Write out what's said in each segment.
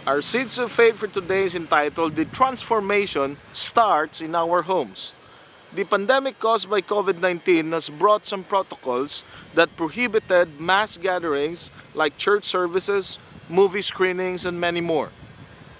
Our Seeds of Faith for today is entitled The Transformation Starts in Our Homes. The pandemic caused by COVID-19 has brought some protocols that prohibited mass gatherings like church services, movie screenings, and many more.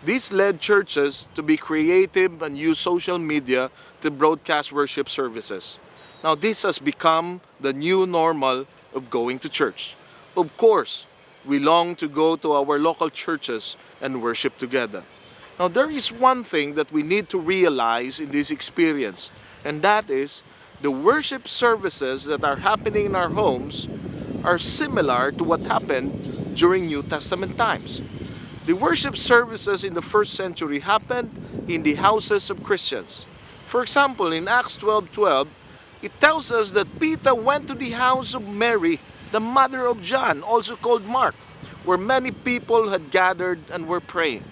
This led churches to be creative and use social media to broadcast worship services. Now, this has become the new normal of going to church. Of course, we long to go to our local churches and worship together. Now, there is one thing that we need to realize in this experience, and that is the worship services that are happening in our homes are similar to what happened during New Testament times. The worship services in the first century happened in the houses of Christians. For example, in Acts 12:12, it tells us that Peter went to the house of Mary, the mother of John, also called Mark, where many people had gathered and were praying.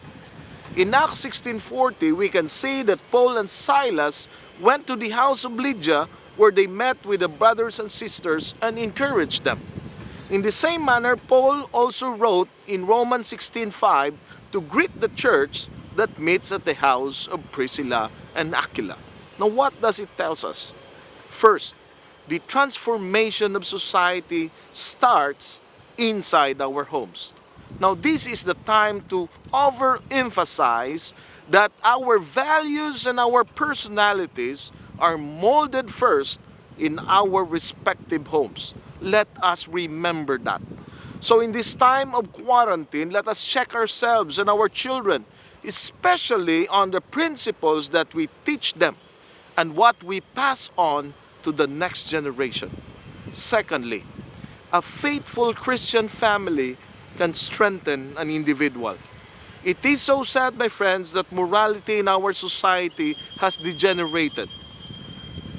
In Acts 16:40, we can see that Paul and Silas went to the house of Lydia, where they met with the brothers and sisters and encouraged them. In the same manner, Paul also wrote in Romans 16:5 to greet the church that meets at the house of Priscilla and Aquila. Now, what does it tell us? First, the transformation of society starts inside our homes. Now, this is the time to overemphasize that our values and our personalities are molded first in our respective homes. Let us remember that. So in this time of quarantine, let us check ourselves and our children, especially on the principles that we teach them and what we pass on to the next generation. Secondly, a faithful Christian family can strengthen an individual. It is so sad, my friends, that morality in our society has degenerated.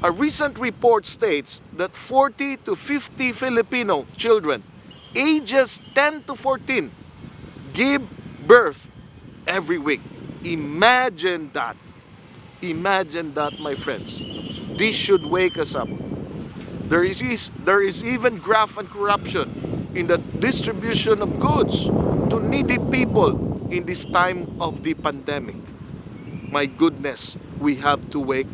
A recent report states that 40 to 50 Filipino children, ages 10 to 14, give birth every week. Imagine that. Imagine that, my friends. This should wake us up. There is even graft and corruption in the distribution of goods to needy people in this time of the pandemic. My goodness, we have to wake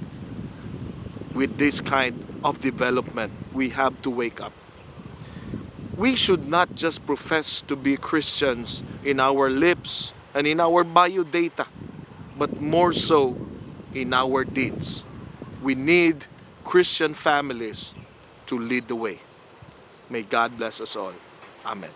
with this kind of development. We have to wake up. We should not just profess to be Christians in our lips and in our biodata, but more so in our deeds. We need Christian families to lead the way. May God bless us all. Amen.